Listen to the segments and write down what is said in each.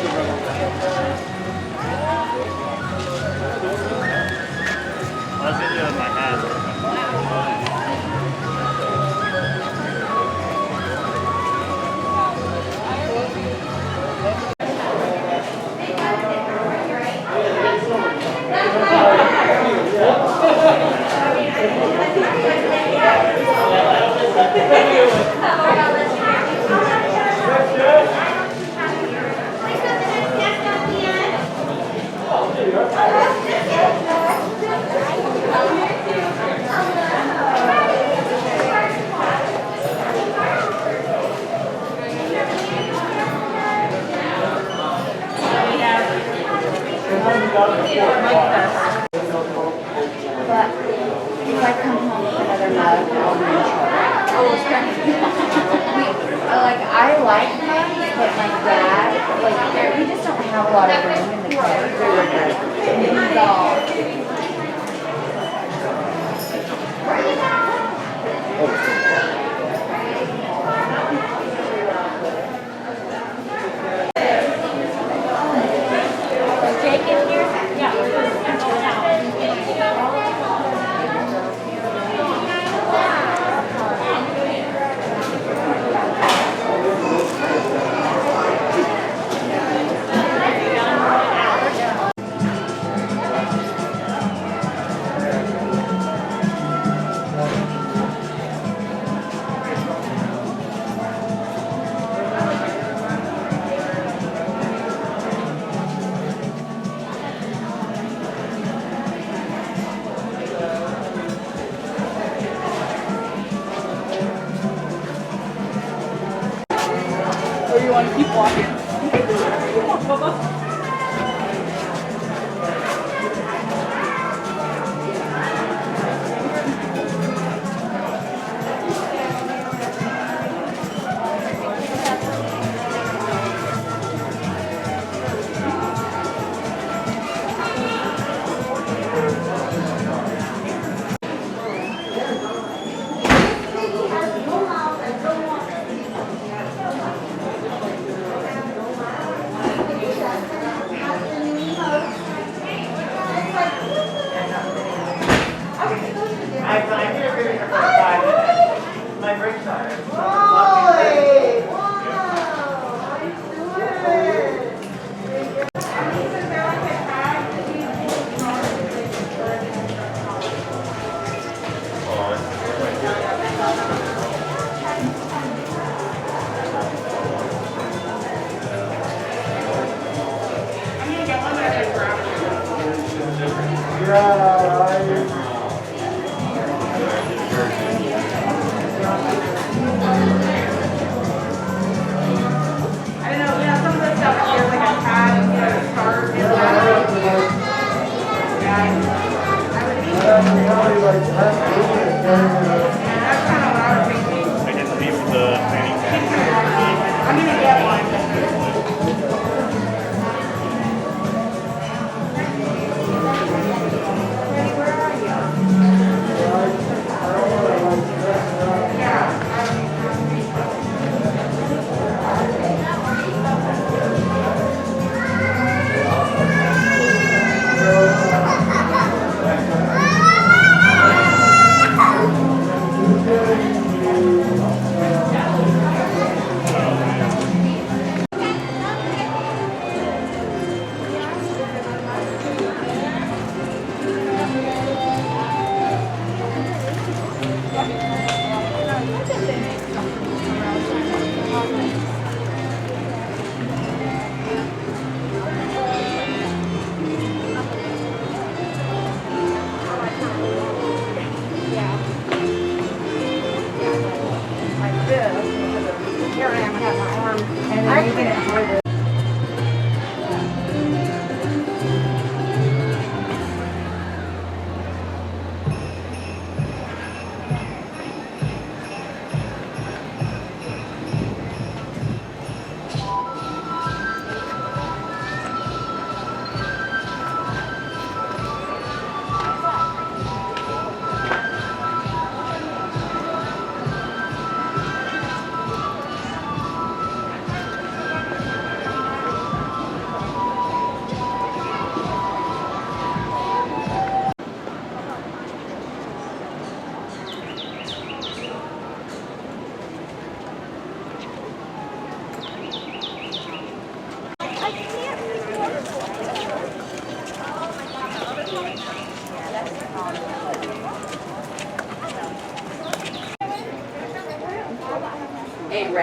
Let's get it in my hand. But if I come home with another mug, I'll be in trouble. Like, I like mugs, but my dad, like, we just don't have a lot of room in the car. Jake in here? Yeah.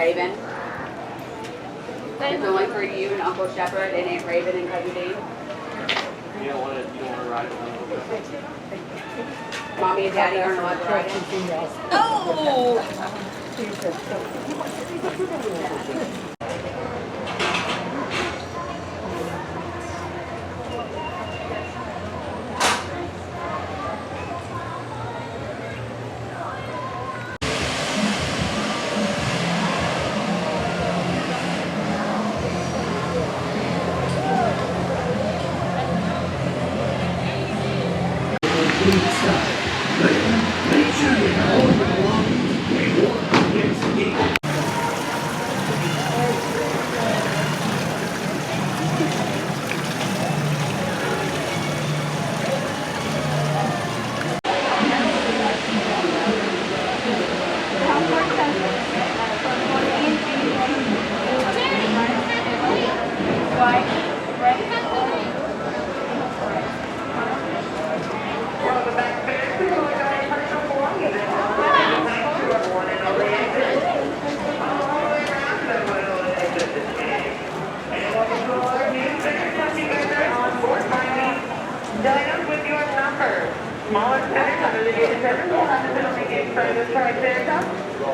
Raven. It's only for you and Uncle Shepherd and Aunt Raven and Cousin Dean. You don't want to ride it. Mommy and Daddy aren't allowed to ride it. Oh!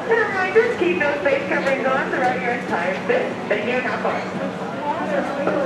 Reminders, keep those face coverings on throughout your entire fit. Thank you and have fun.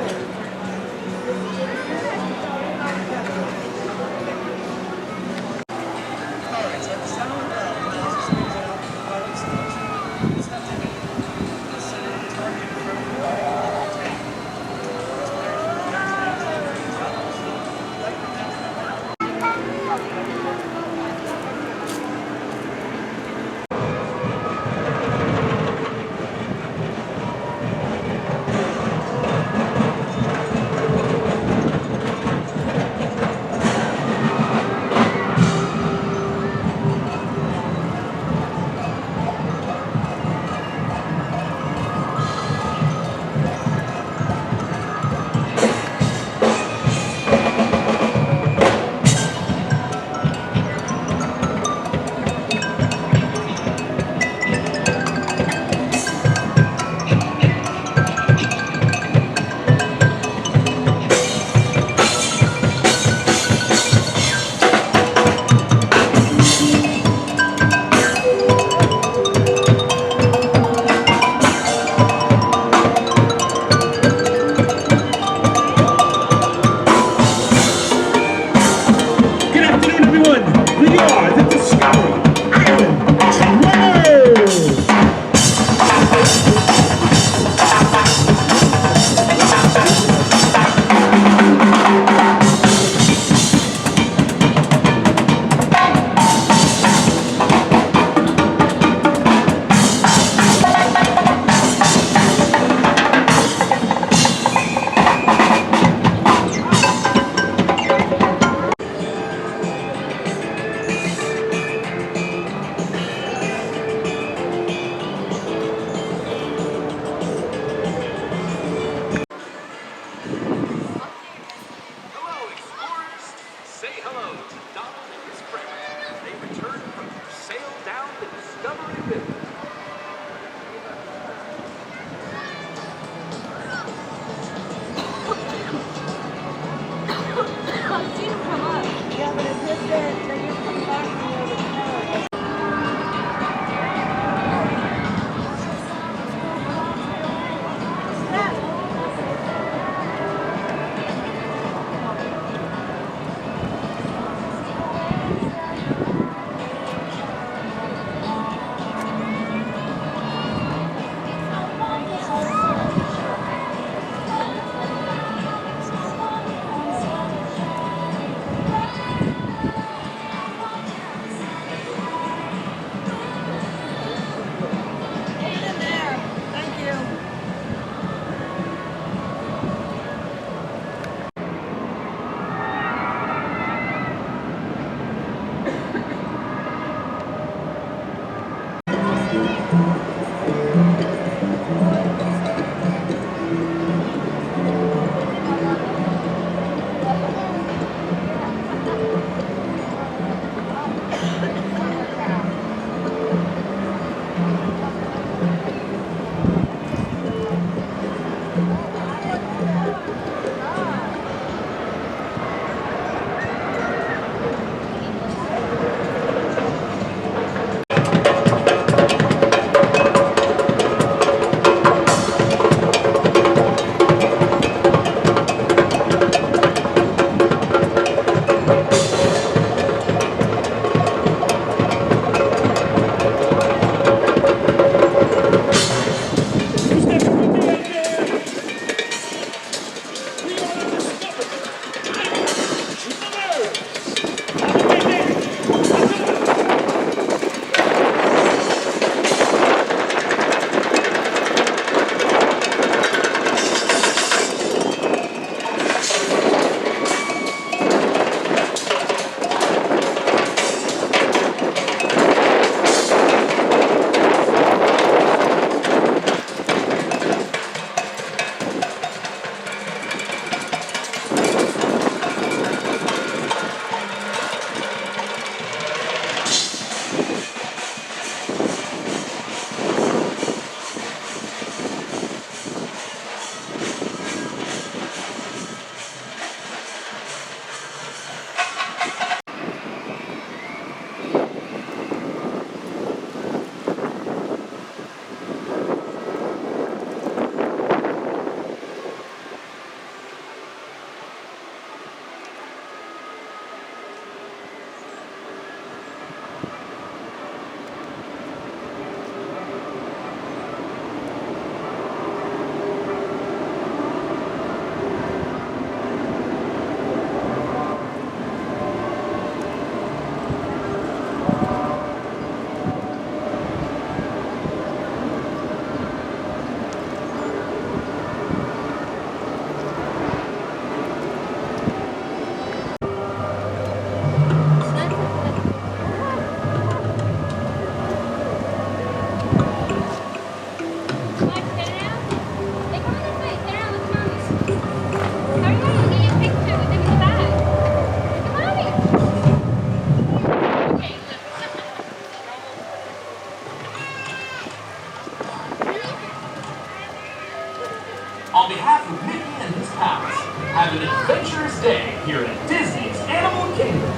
Have an adventurous day here at Disney's Animal Kingdom.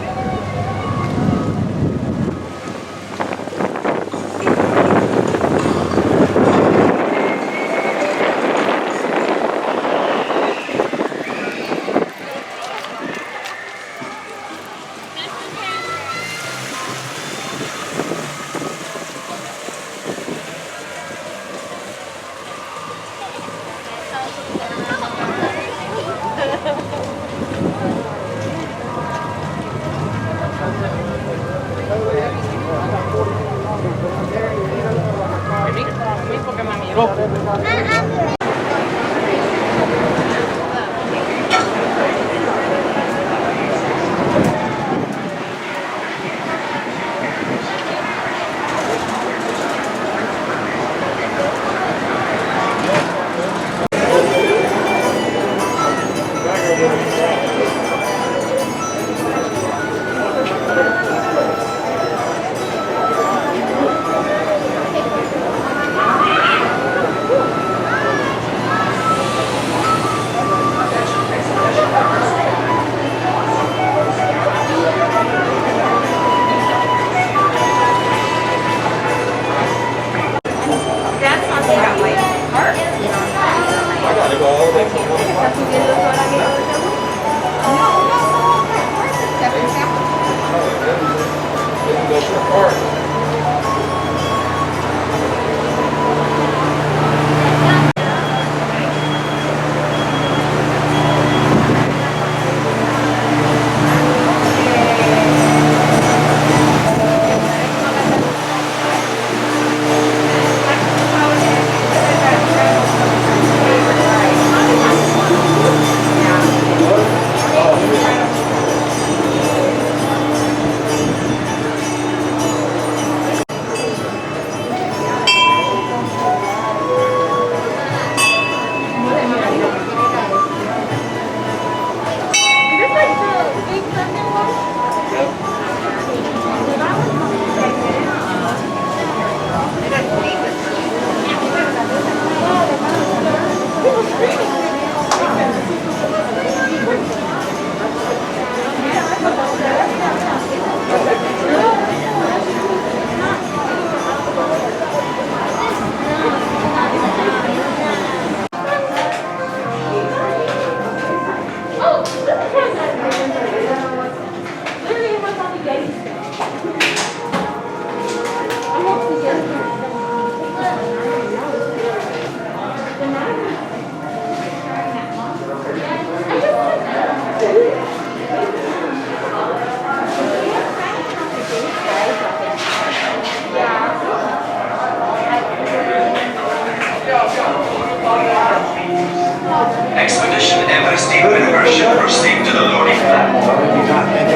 Expedition Everesting Conversion proceed to the loading platform.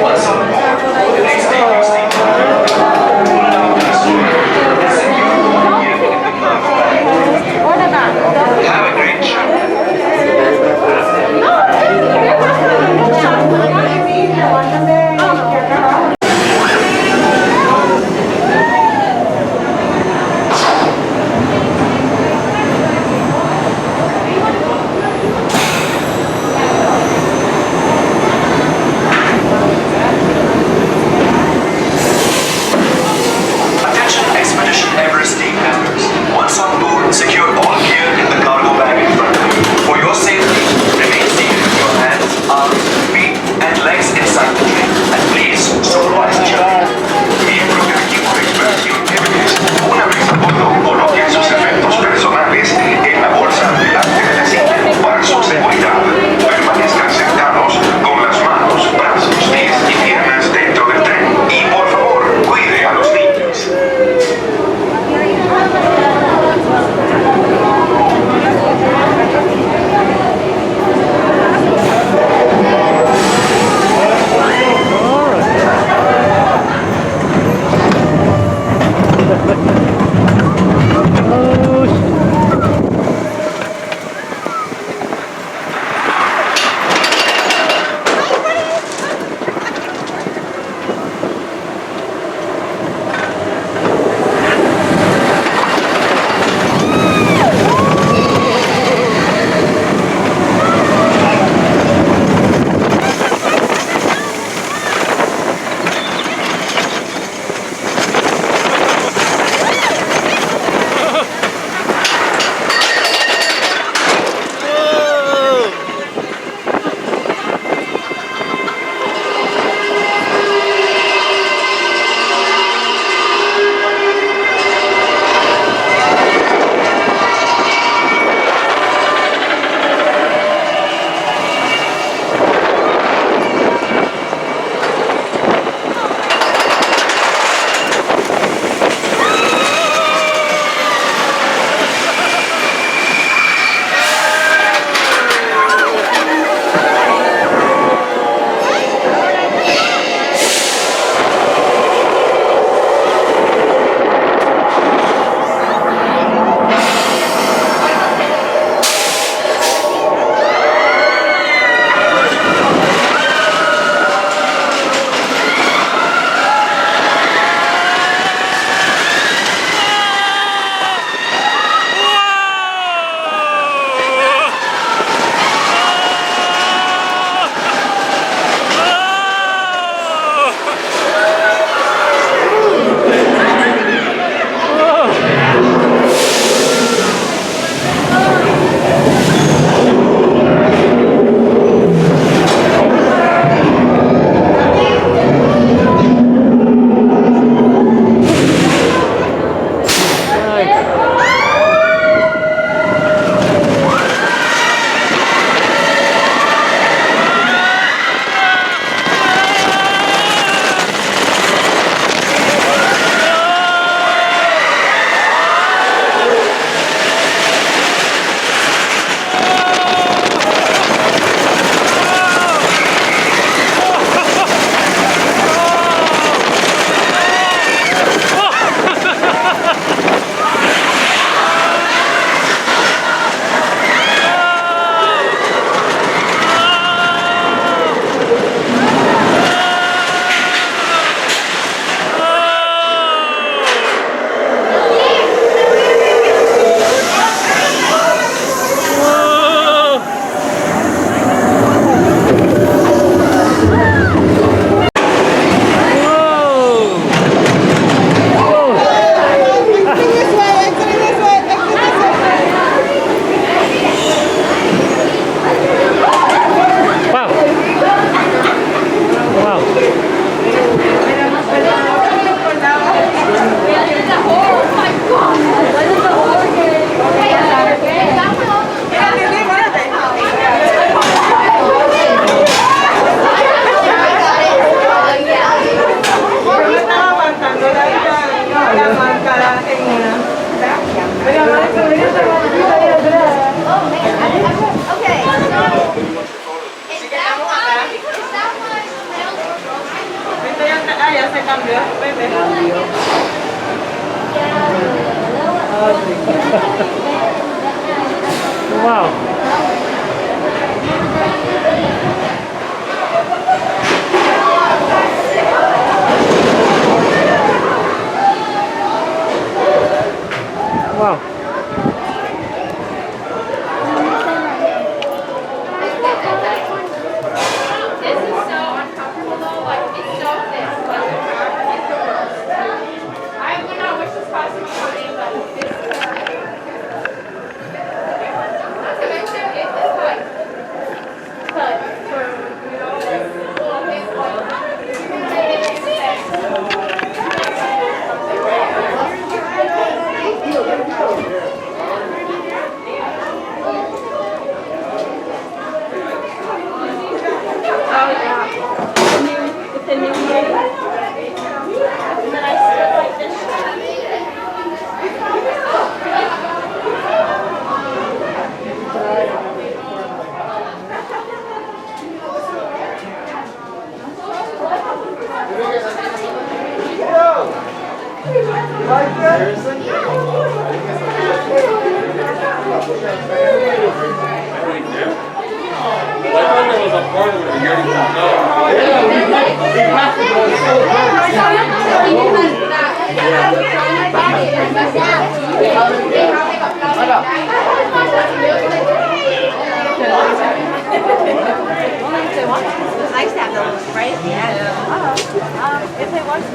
Once on board, the next thing you see pull down the sword, secure one year in the glove. Have a great trip. năm đứa, baby. Wow. Wow. This is so uncomfortable though, like it's so thick, like it's the worst. I would not wish this costume on me, but it's not to mention it's like cut for The new year. And then I still like this It's nice to have those, right? Yeah. if they want to.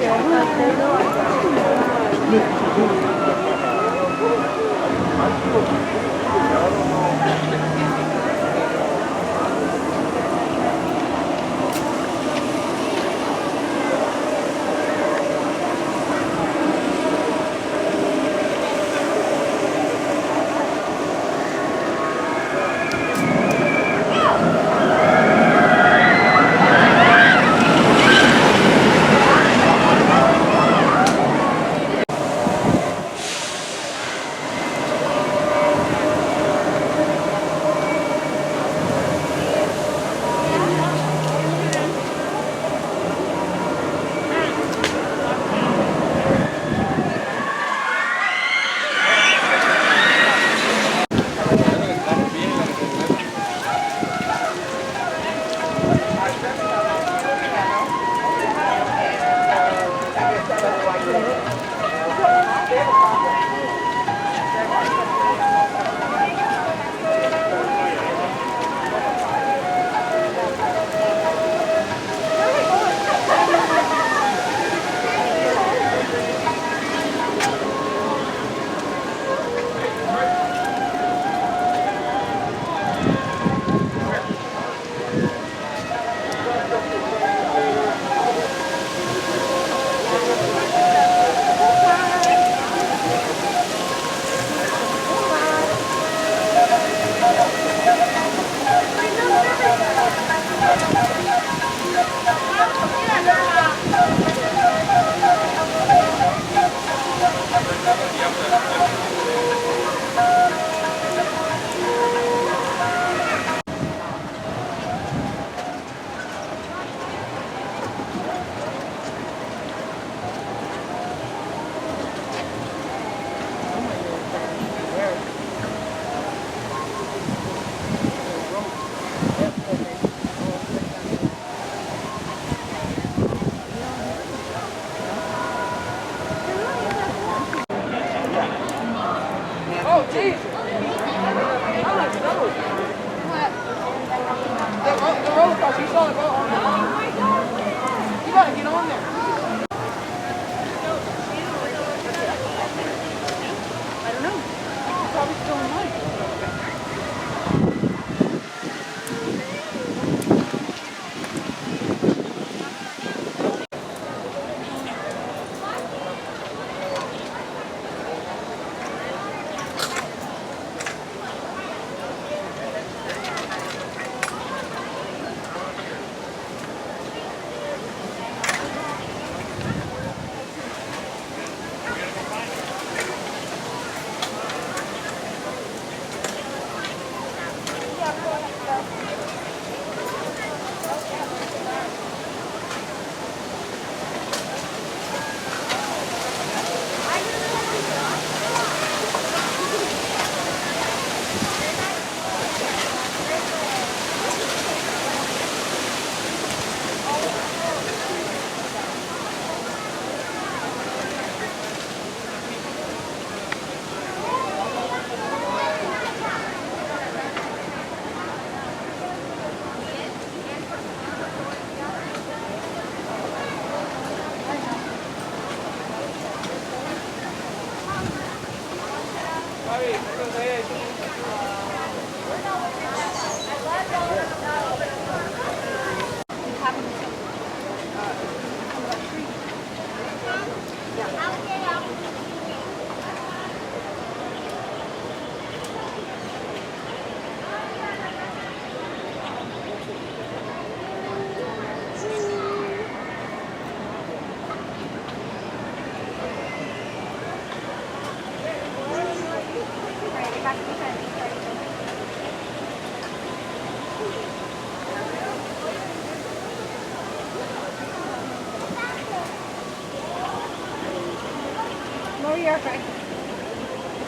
you're right.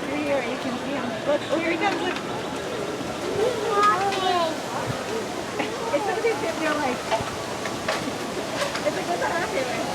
You're here, you can see him. Look, oh, here he comes, look. It's something that feel like, it's like, what's that feeling?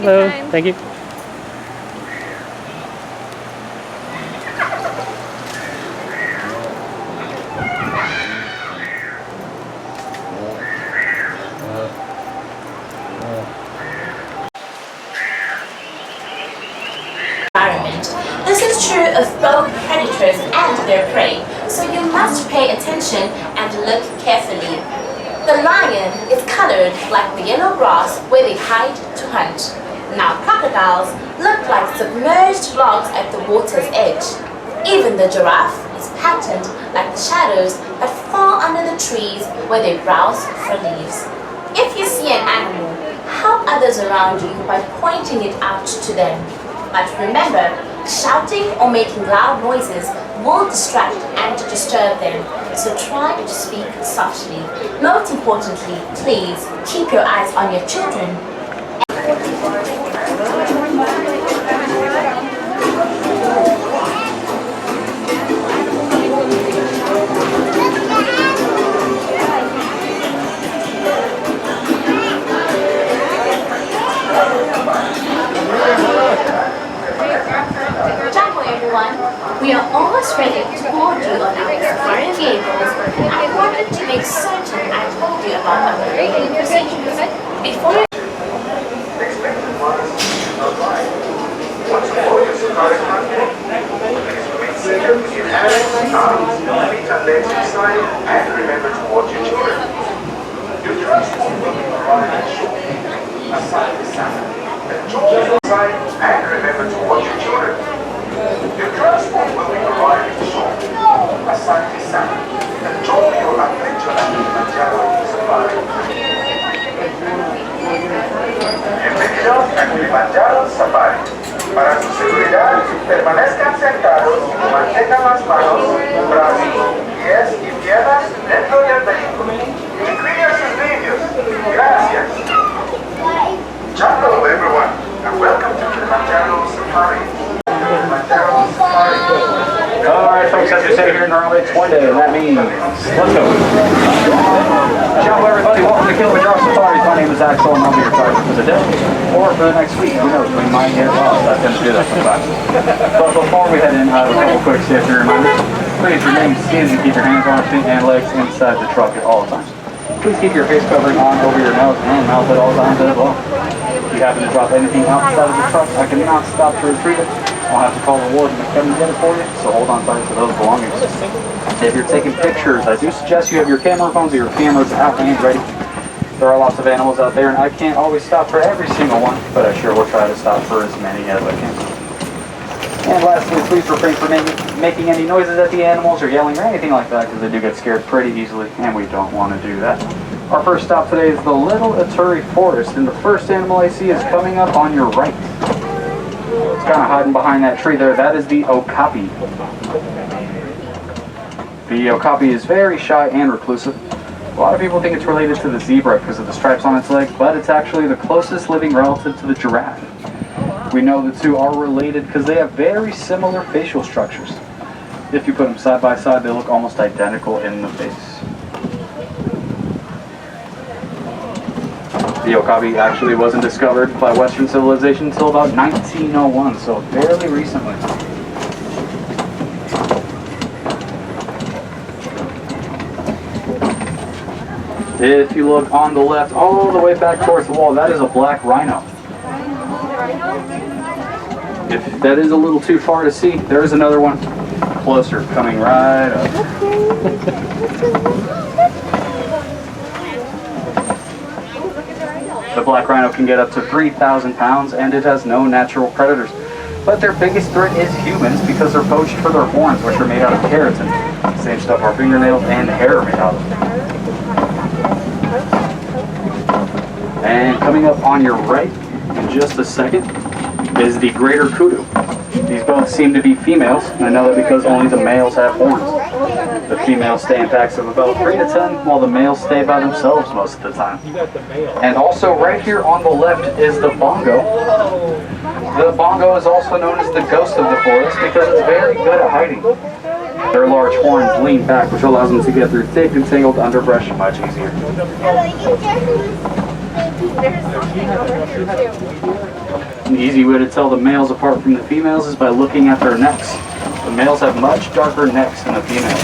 Hello, thank you. This is true of both predators and their prey, so you must pay attention and look carefully. The lion is colored like the yellow grass where they hide to hunt. Now crocodiles look like submerged logs at the water's edge. Even the giraffe is patterned like the shadows that fall under the trees where they browse for leaves. If you see an animal, help others around you by pointing it out to them. But remember, shouting or making loud noises will distract and disturb them, so try to speak softly. Most importantly, please keep your eyes on your children. We are almost ready to board you on our safari vehicles. I wanted to make certain I told you about our grading procedures. Before you Once aboard the safari platform, please remain seated with your hands, arms, feet and legs inside, and remember to watch your children. Your transport will be provided shortly. Aside the salmon, enjoy inside, and remember to watch your children. Your transport will be provided shortly. Aside the salmon, enjoy your adventure at Kilimanjaro Safari. Bienvenidos a Kilimanjaro Safari. Para su seguridad, permanezcan sentados y mantengan las manos, brazos, pies y piernas dentro del vehículo. Y cuiden sus niños. Gracias. Hello everyone, and welcome to Kilimanjaro Safari. Kilimanjaro Safari. Alright folks, as we say here in Raleigh, it's one day, and that means, let's go. Ciao everybody, welcome to Kilimanjaro Safari. My name is Axel, and I'll be your driver for the day, or for the next week. Who knows, we might get lost. I tend to do that sometimes. But before we head in, I have a couple quick safety reminders. Please remain seated and keep your hands, arms, feet, and legs inside the truck at all times. Please keep your face covering on over your nose and mouth at all times as well. If you happen to drop anything outside of the truck, I cannot stop to retrieve it. I'll have to call the warden to come and get it for you, so hold on tight to those belongings. If you're taking pictures, I do suggest you have your camera phones or your cameras out and ready. There are lots of animals out there, and I can't always stop for every single one, but I sure will try to stop for as many as I can. And lastly, please refrain from making any noises at the animals or yelling or anything like that, because they do get scared pretty easily, and we don't want to do that. Our first stop today is the Little Atari Forest, and the first animal I see is coming up on your right. It's kind of hiding behind that tree there. That is the okapi. The okapi is very shy and reclusive. A lot of people think it's related to the zebra because of the stripes on its legs, but it's actually the closest living relative to the giraffe. We know the two are related because they have very similar facial structures. If you put them side by side, they look almost identical in the face. The okapi actually wasn't discovered by Western civilization until about 1901, so fairly recently. If you look on the left, all the way back towards the wall, that is a black rhino. If that is a little too far to see, there is another one closer, coming right up. The black rhino can get up to 3,000 pounds, and it has no natural predators. But their biggest threat is humans because they're poached for their horns, which are made out of keratin. Same stuff our fingernails and hair are made out of. And coming up on your right in just a second is the greater kudu. These both seem to be females, and I know that because only the males have horns. The females stay in packs of about 3 to 10, while the males stay by themselves most of the time. And also right here on the left is the bongo. The bongo is also known as the ghost of the forest because it's very good at hiding. Their large horns lean back, which allows them to get through thick and tangled underbrush much easier. An easy way to tell the males apart from the females is by looking at their necks. The males have much darker necks than the females.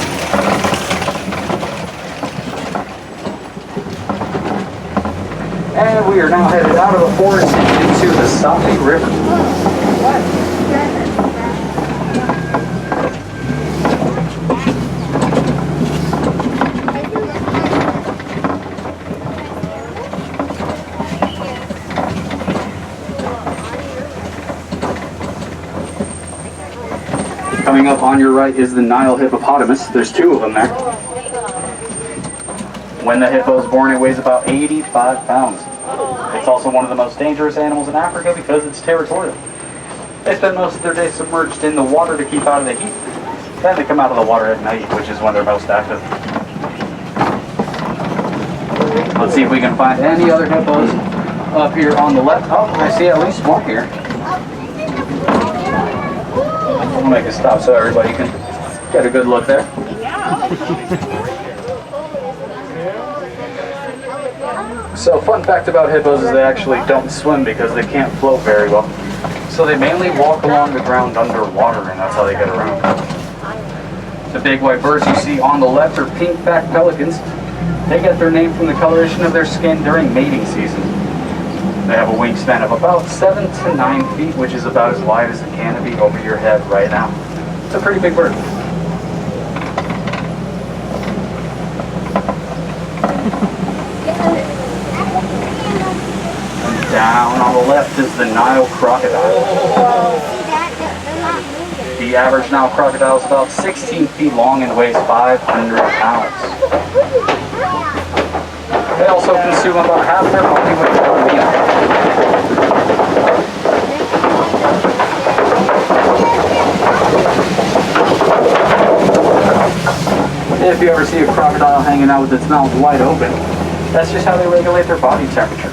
And we are now headed out of the forest and into the Safi River. Coming up on your right is the Nile Hippopotamus. There's 2 of them there. When the hippo is born, it weighs about 85 pounds. It's also one of the most dangerous animals in Africa because it's territorial. They spend most of their day submerged in the water to keep out of the heat. Then they come out of the water at night, which is when they're most active. Let's see if we can find any other hippos up here on the left. Oh, I see at least one here. We'll make a stop so everybody can get a good look there. So fun fact about hippos is they actually don't swim because they can't float very well. So they mainly walk along the ground underwater, and that's how they get around. The big white birds you see on the left are pink-backed pelicans. They get their name from the coloration of their skin during mating season. They have a wingspan of about 7 to 9 feet, which is about as wide as the canopy over your head right now. It's a pretty big bird. And down on the left is the Nile crocodile. The average Nile crocodile is about 16 feet long and weighs 500 pounds. They also consume about half their body weight per meal. If you ever see a crocodile hanging out with its mouth wide open, that's just how they regulate their body temperature.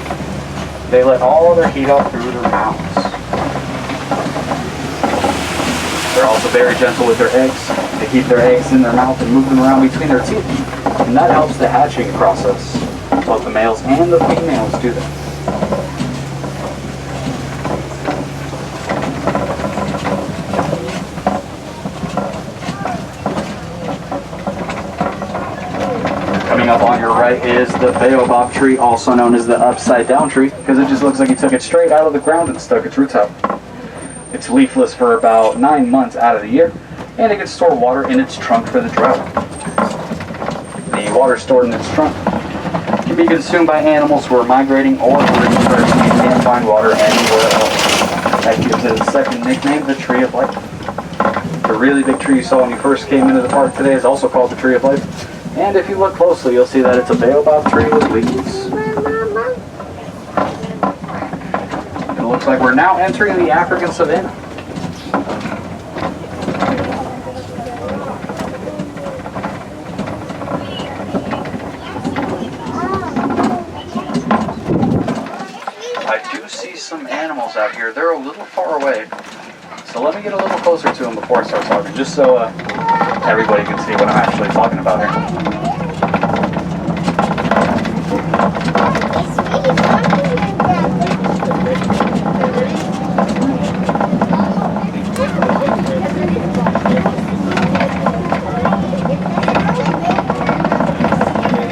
They let all their heat out through their mouths. They're also very gentle with their eggs. They keep their eggs in their mouth and move them around between their teeth, and that helps the hatching process. Both the males and the females do that. Coming up on your right is the Baobob Tree, also known as the upside down tree, because it just looks like you took it straight out of the ground and stuck its roots out. It's leafless for about 9 months out of the year, and it can store water in its trunk for the drought. The water stored in its trunk can be consumed by animals who are migrating or researching and can't find water anywhere else. That gives it its second nickname, the Tree of Life. The really big tree you saw when you first came into the park today is also called the Tree of Life. And if you look closely, you'll see that it's a baobab tree with leaves. It looks like we're now entering the African savanna. Some animals out here. They're a little far away, so let me get a little closer to them before I start talking, just so everybody can see what I'm actually talking about here.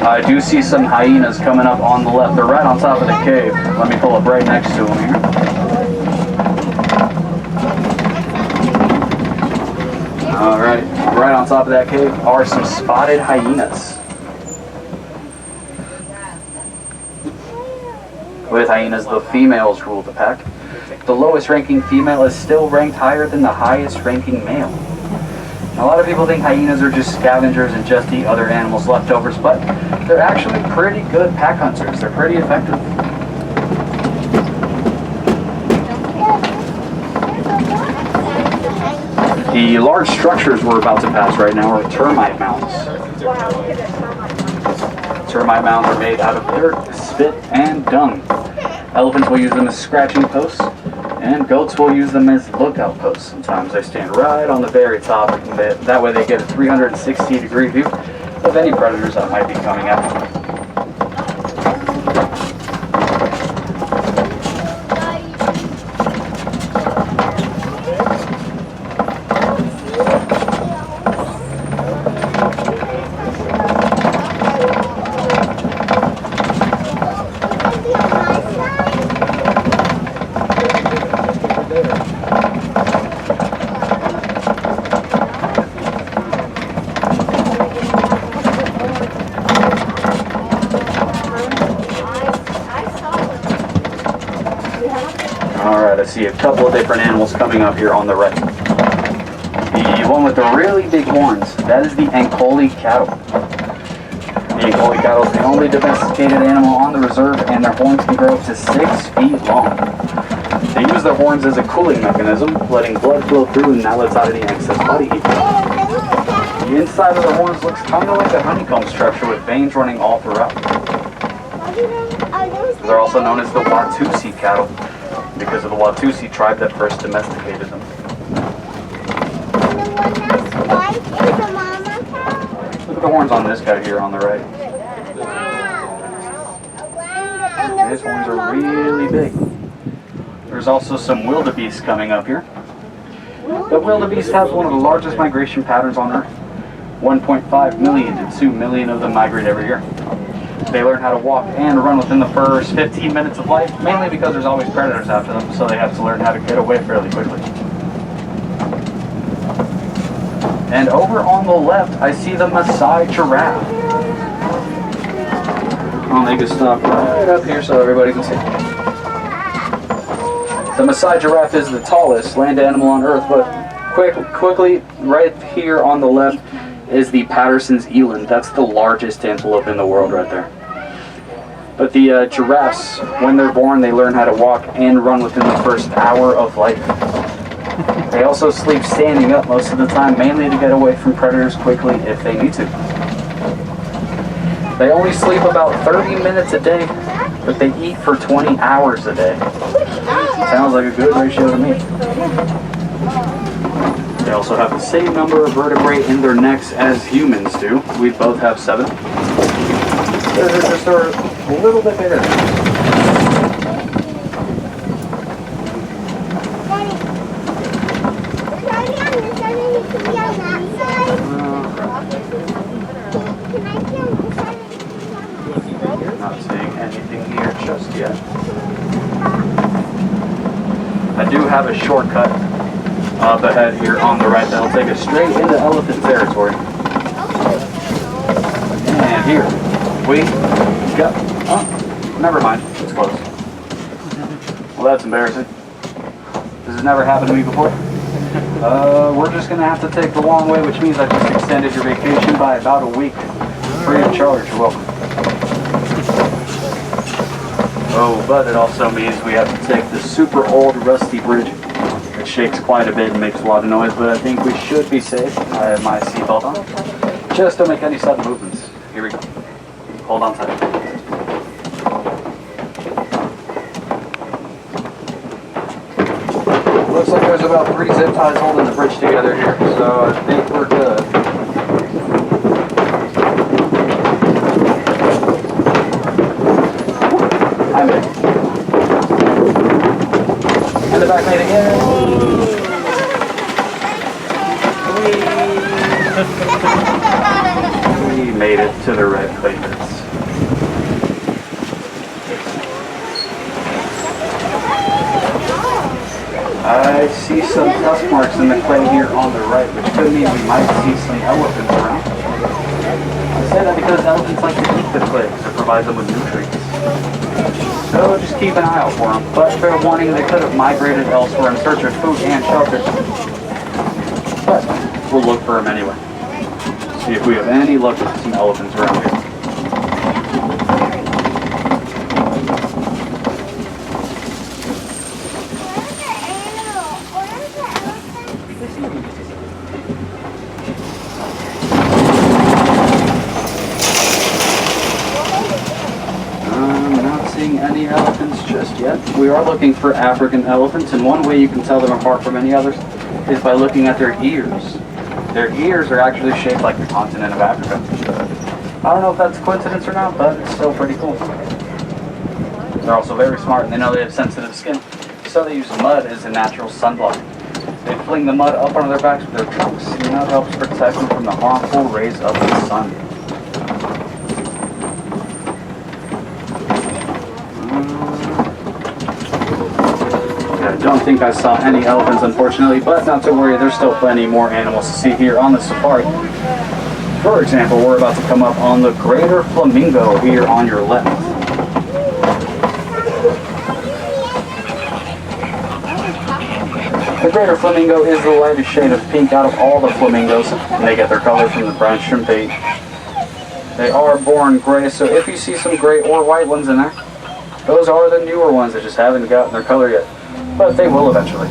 I do see some hyenas coming up on the left. They're right on top of the cave. Let me pull up right next to them here. Alright, right on top of that cave are some spotted hyenas. With hyenas, the females rule the pack. The lowest ranking female is still ranked higher than the highest ranking male. A lot of people think hyenas are just scavengers and just eat other animals' leftovers, but they're actually pretty good pack hunters. They're pretty effective. The large structures we're about to pass right now are termite mounts. Termite mounds are made out of dirt, spit, and dung. Elephants will use them as scratching posts, and goats will use them as lookout posts. Sometimes they stand right on the very top, and that way they get a 360-degree view of any predators that might be coming at them. Alright, I see a couple of different animals coming up here on the right. The one with the really big horns, that is the Ankole cattle. The Ankole cattle is the only domesticated animal on the reserve, and their horns can grow up to 6 feet long. They use their horns as a cooling mechanism, letting blood flow through and not let out any excess body heat. The inside of the horns looks kind of like a honeycomb structure with veins running all throughout. They're also known as the Watusi cattle, because of the Watusi tribe that first domesticated them. Look at the horns on this guy here on the right. His horns are really big. There's also some wildebeest coming up here. The wildebeest has one of the largest migration patterns on Earth. 1.5 million to 2 million of them migrate every year. They learn how to walk and run within the first 15 minutes of life, mainly because there's always predators after them, so they have to learn how to get away fairly quickly. And over on the left, I see the Maasai Giraffe. I'll make it stop right up here so everybody can see. The Maasai Giraffe is the tallest land animal on Earth, but quickly, right here on the left is the Patterson's eland. That's the largest antelope in the world right there. But the giraffes, when they're born, they learn how to walk and run within the first hour of life. They also sleep standing up most of the time, mainly to get away from predators quickly if they need to. They only sleep about 30 minutes a day, but they eat for 20 hours a day. Sounds like a good ratio to me. They also have the same number of vertebrae in their necks as humans do. We both have 7. They're just a little bit bigger. Not seeing anything here just yet. I do have a shortcut up ahead here on the right that'll take us straight into elephant territory. And here we go. Oh, never mind. It's close. Well, that's embarrassing. This has never happened to me before. We're just going to have to take the long way, which means I just extended your vacation by about a week. Free of charge. You're welcome. Oh, but it also means we have to take the super old rusty bridge. It shakes quite a bit and makes a lot of noise, but I think we should be safe. I have my seatbelt on. Just don't make any sudden movements. Here we go. Hold on tight. Looks like there's about 3 zip ties holding the bridge together here, so I think we're good. I made it. And the back made it again. We made it to the red clay pits. I see some tusk marks in the clay here on the right, which could mean we might see some elephants around. I say that because elephants like to eat the clay because it provides them with nutrients. So just keep an eye out for them, but fair warning, they could have migrated elsewhere in search of food and shelter. But we'll look for them anyway. See if we have any luck with some elephants around here. Any elephants just yet. We are looking for African elephants, and one way you can tell them apart from any others is by looking at their ears. Their ears are actually shaped like the continent of Africa. I don't know if that's a coincidence or not, but it's still pretty cool. They're also very smart, and they know they have sensitive skin, so they use mud as a natural sunblock. They fling the mud up onto their backs with their trunks, and that helps protect them from the harmful rays of the sun. I don't think I saw any elephants, unfortunately, but not to worry, there's still plenty more animals to see here on the safari. For example, we're about to come up on the greater flamingo here on your left. The greater flamingo is the lightest shade of pink out of all the flamingos, and they get their color from the brown shrimp they eat. They are born gray, so if you see some gray or white ones in there, those are the newer ones that just haven't gotten their color yet. But they will eventually.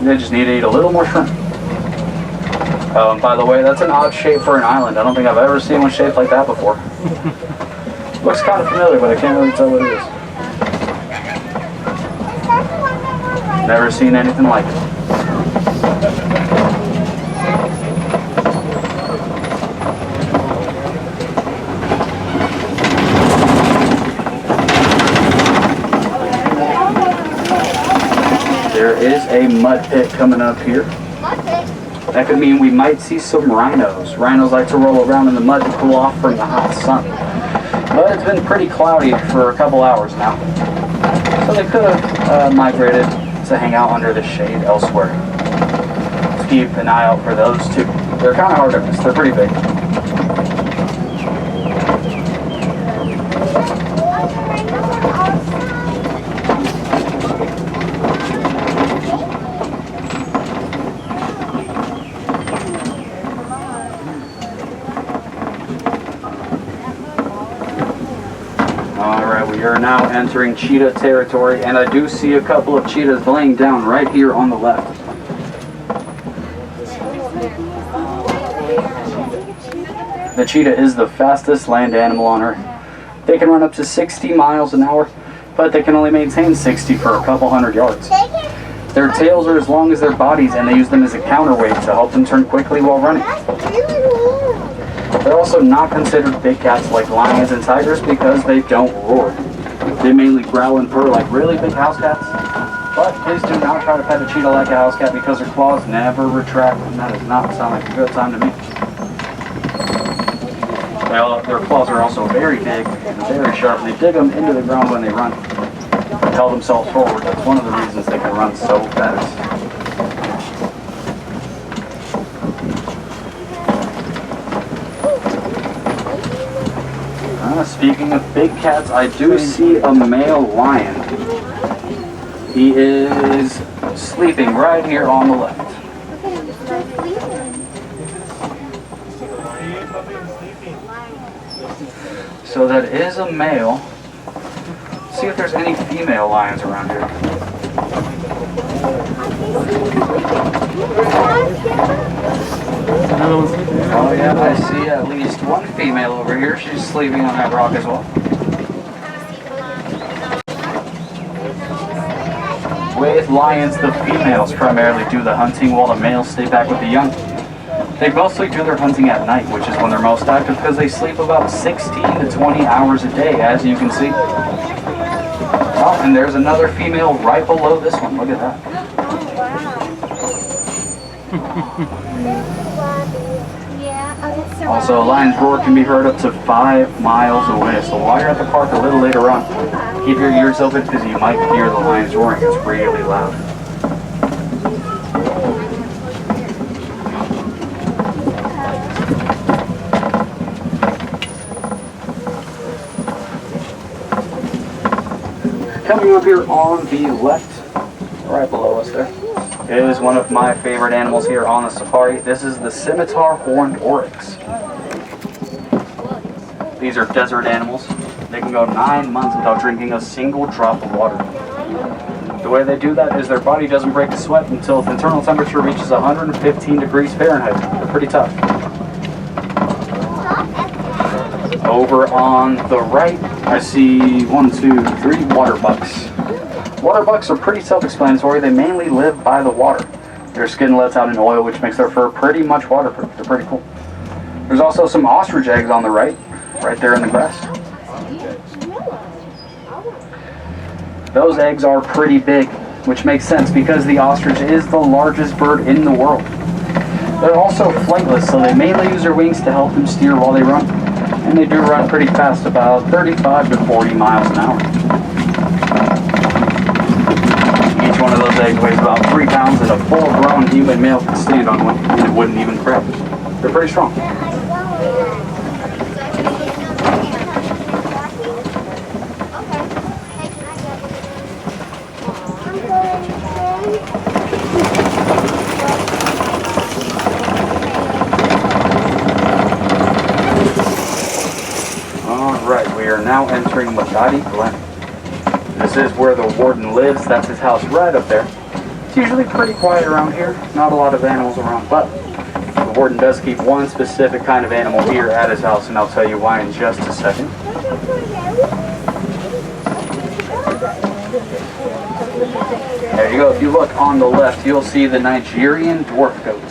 They just need to eat a little more shrimp. Oh, and by the way, that's an odd shape for an island. I don't think I've ever seen one shaped like that before. Looks kind of familiar, but I can't really tell what it is. Never seen anything like it. There is a mud pit coming up here. That could mean we might see some rhinos. Rhinos like to roll around in the mud to cool off from the hot sun. But it's been pretty cloudy for a couple hours now. So they could have migrated to hang out under the shade elsewhere. Let's keep an eye out for those too. They're kind of hard to miss. They're pretty big. We are now entering cheetah territory, and I do see a couple of cheetahs laying down right here on the left. The cheetah is the fastest land animal on Earth. They can run up to 60 miles an hour, but they can only maintain 60 for a couple hundred yards. Their tails are as long as their bodies, and they use them as a counterweight to help them turn quickly while running. They're also not considered big cats like lions and tigers because they don't roar. They mainly growl and purr like really big house cats. But please do not try to pet a cheetah like a house cat because their claws never retract, and that does not sound like a good time to me. Their claws are also very big and very sharp. They dig them into the ground when they run. They propel themselves forward. That's one of the reasons they can run so fast. Speaking of big cats, I do see a male lion. He is sleeping right here on the left. So that is a male. Let's see if there's any female lions around here. Oh yeah, I see at least one female over here. She's sleeping on that rock as well. With lions, the females primarily do the hunting while the males stay back with the young. They mostly do their hunting at night, which is when they're most active because they sleep about 16 to 20 hours a day, as you can see. Oh, and there's another female right below this one. Look at that. Also, a lion's roar can be heard up to 5 miles away, so while you're at the park a little later on, keep your ears open because you might hear the lions roaring. It's really loud. Coming up here on the left, right below us there, is one of my favorite animals here on the safari. This is the Scimitar horned Oryx. These are desert animals. They can go 9 months without drinking a single drop of water. The way they do that is their body doesn't break a sweat until its internal temperature reaches 115 degrees Fahrenheit. They're pretty tough. Over on the right, I see 1, 2, 3 water bucks. Water bucks are pretty self-explanatory. They mainly live by the water. Their skin lets out an oil which makes their fur pretty much waterproof. They're pretty cool. There's also some ostrich eggs on the right there in the grass. Those eggs are pretty big, which makes sense because the ostrich is the largest bird in the world. They're also flightless, so they mainly use their wings to help them steer while they run. And they do run pretty fast, about 35 to 40 miles an hour. Each one of those eggs weighs about 3 pounds, and a full-grown human male could stand on one, and it wouldn't even crack. They're pretty strong. Alright, we are now entering Magadi Glen. This is where the warden lives. That's his house right up there. It's usually pretty quiet around here. Not a lot of animals around, but the warden does keep one specific kind of animal here at his house, and I'll tell you why in just a second. There you go. If you look on the left, you'll see the Nigerian dwarf goat.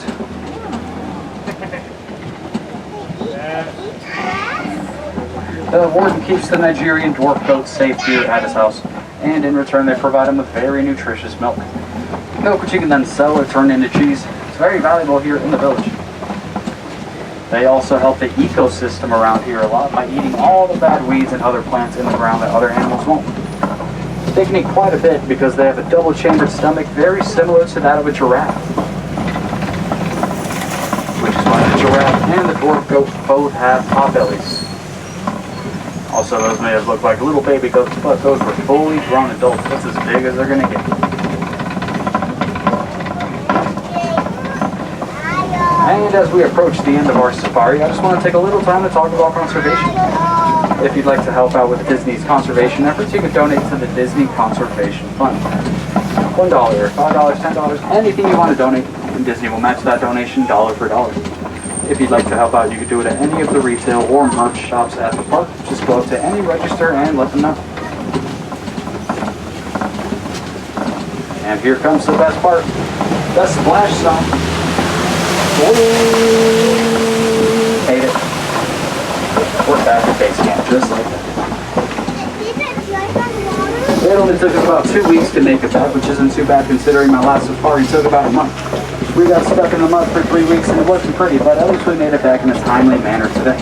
The warden keeps the Nigerian dwarf goat safe here at his house, and in return they provide him with very nutritious milk. Milk which he can then sell or turn into cheese. It's very valuable here in the village. They also help the ecosystem around here a lot by eating all the bad weeds and other plants in the ground that other animals won't. They can eat quite a bit because they have a double-chambered stomach very similar to that of a giraffe. Which is why the giraffe and the dwarf goat both have pot bellies. Also, those may have looked like little baby goats, but those were fully grown adults. That's as big as they're going to get. And as we approach the end of our safari, I just want to take a little time to talk about conservation. If you'd like to help out with Disney's conservation efforts, you can donate to the Disney Conservation Fund. $1, $5, $10, anything you want to donate, and Disney will match that donation dollar for dollar. If you'd like to help out, you can do it at any of the retail or merch shops at the park. Just go up to any register and let them know. And here comes the best part, the splash zone. Made it. We're back at base camp, just like that. It only took us about 2 weeks to make it back, which isn't too bad considering my last safari took about a month. We got stuck in the mud for 3 weeks and it wasn't pretty, but at least we made it back in a timely manner today.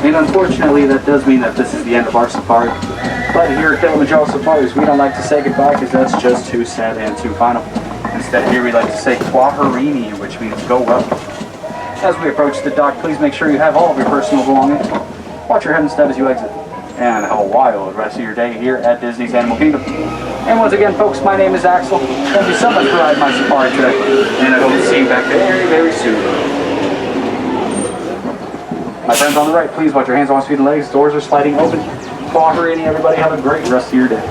And unfortunately, that does mean that this is the end of our safari. But here at Kilimanjaro Safaris, we don't like to say goodbye because that's just too sad and too final. Instead, here we like to say Kwaherini, which means go well. As we approach the dock, please make sure you have all of your personal belongings. Watch your head and step as you exit. And have a wild rest of your day here at Disney's Animal Kingdom. And once again, folks, my name is Axel. Thank you so much for riding my safari today. And I hope to see you back very, very soon. My friends on the right, please watch your hands, arms, feet, and legs. Doors are sliding open. Kwaherini, everybody have a great rest of your day.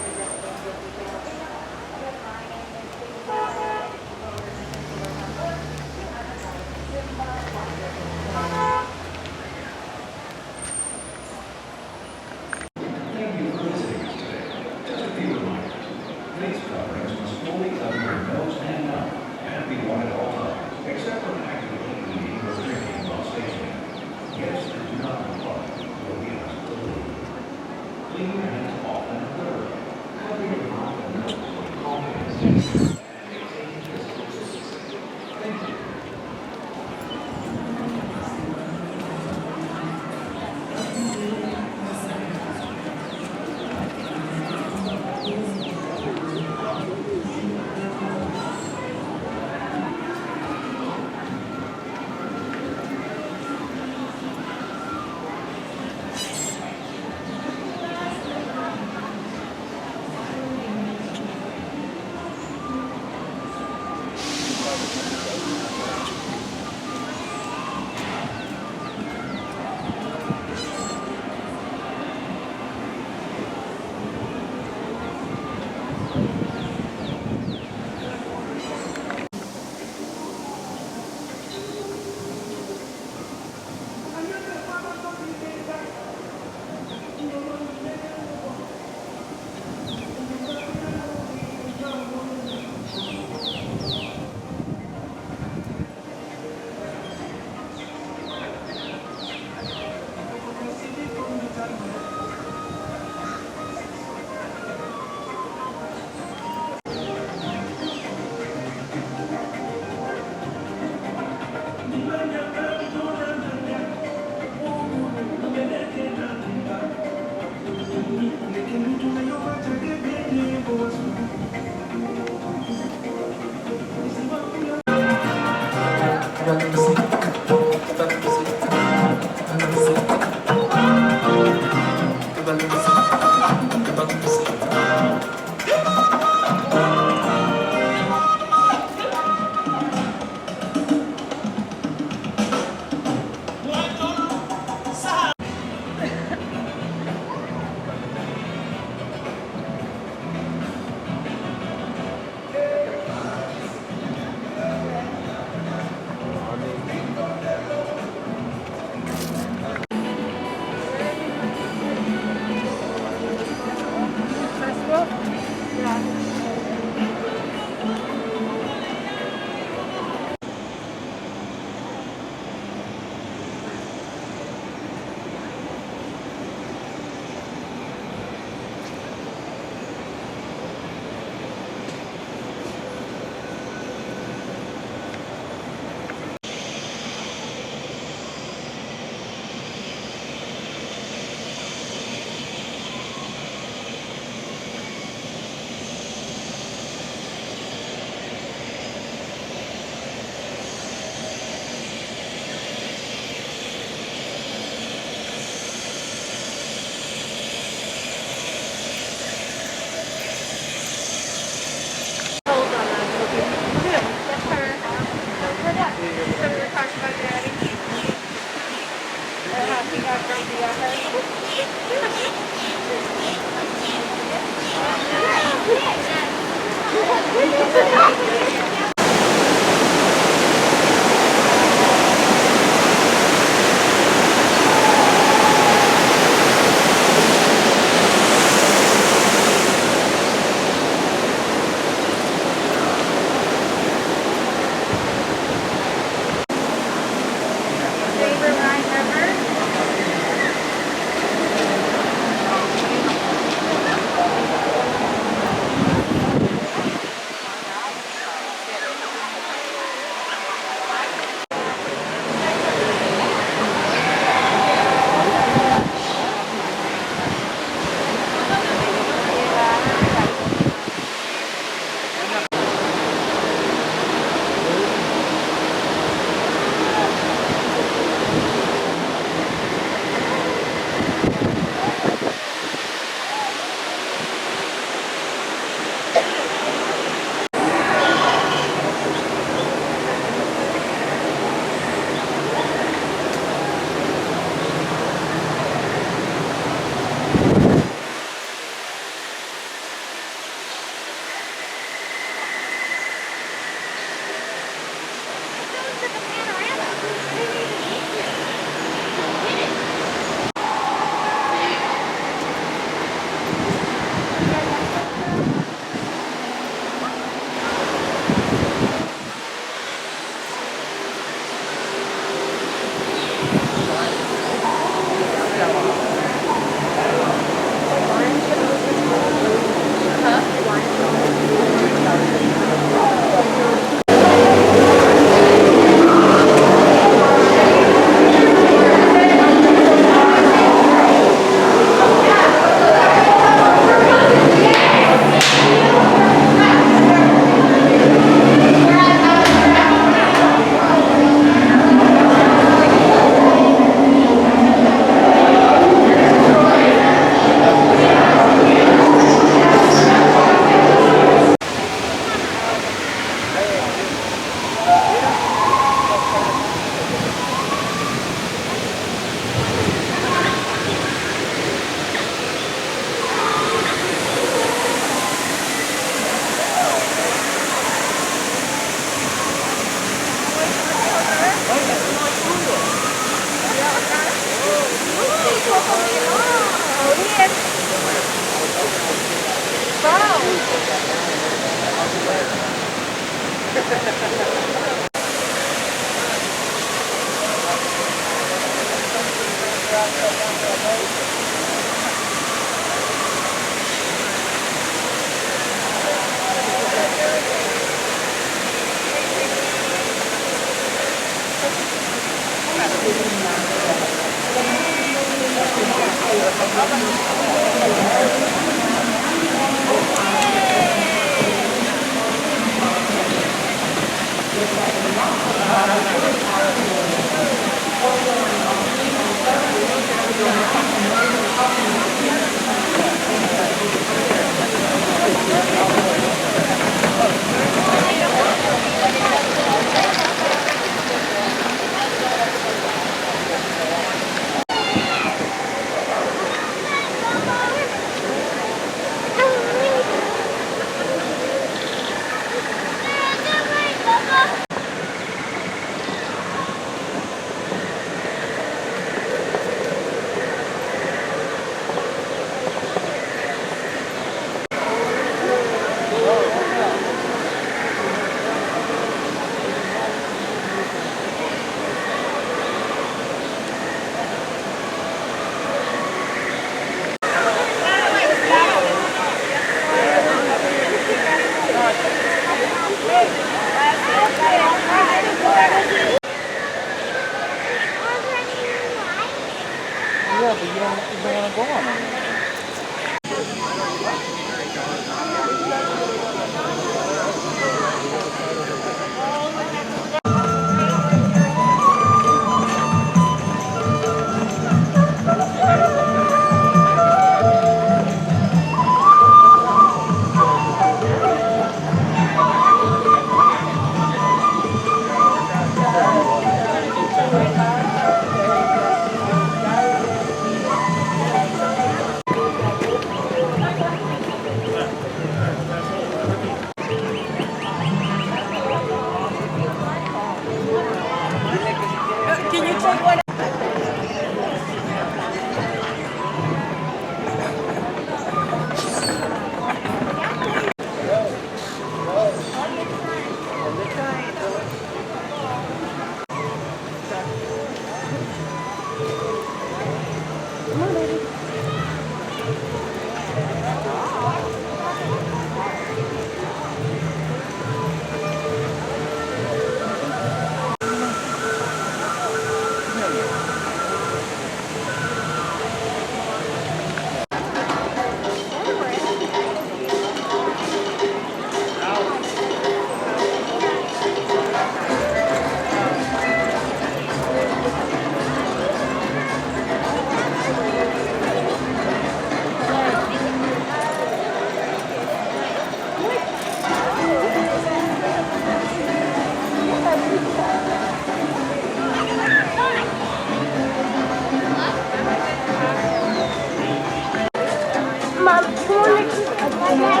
Mom, come on, let's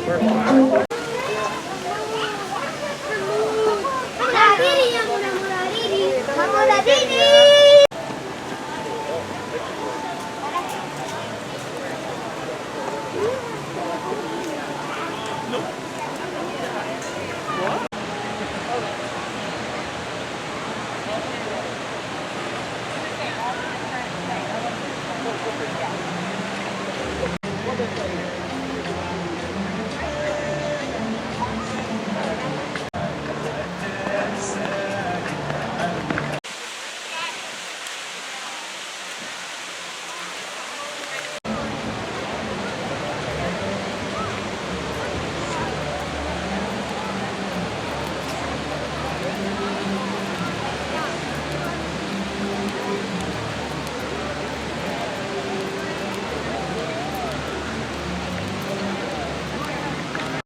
just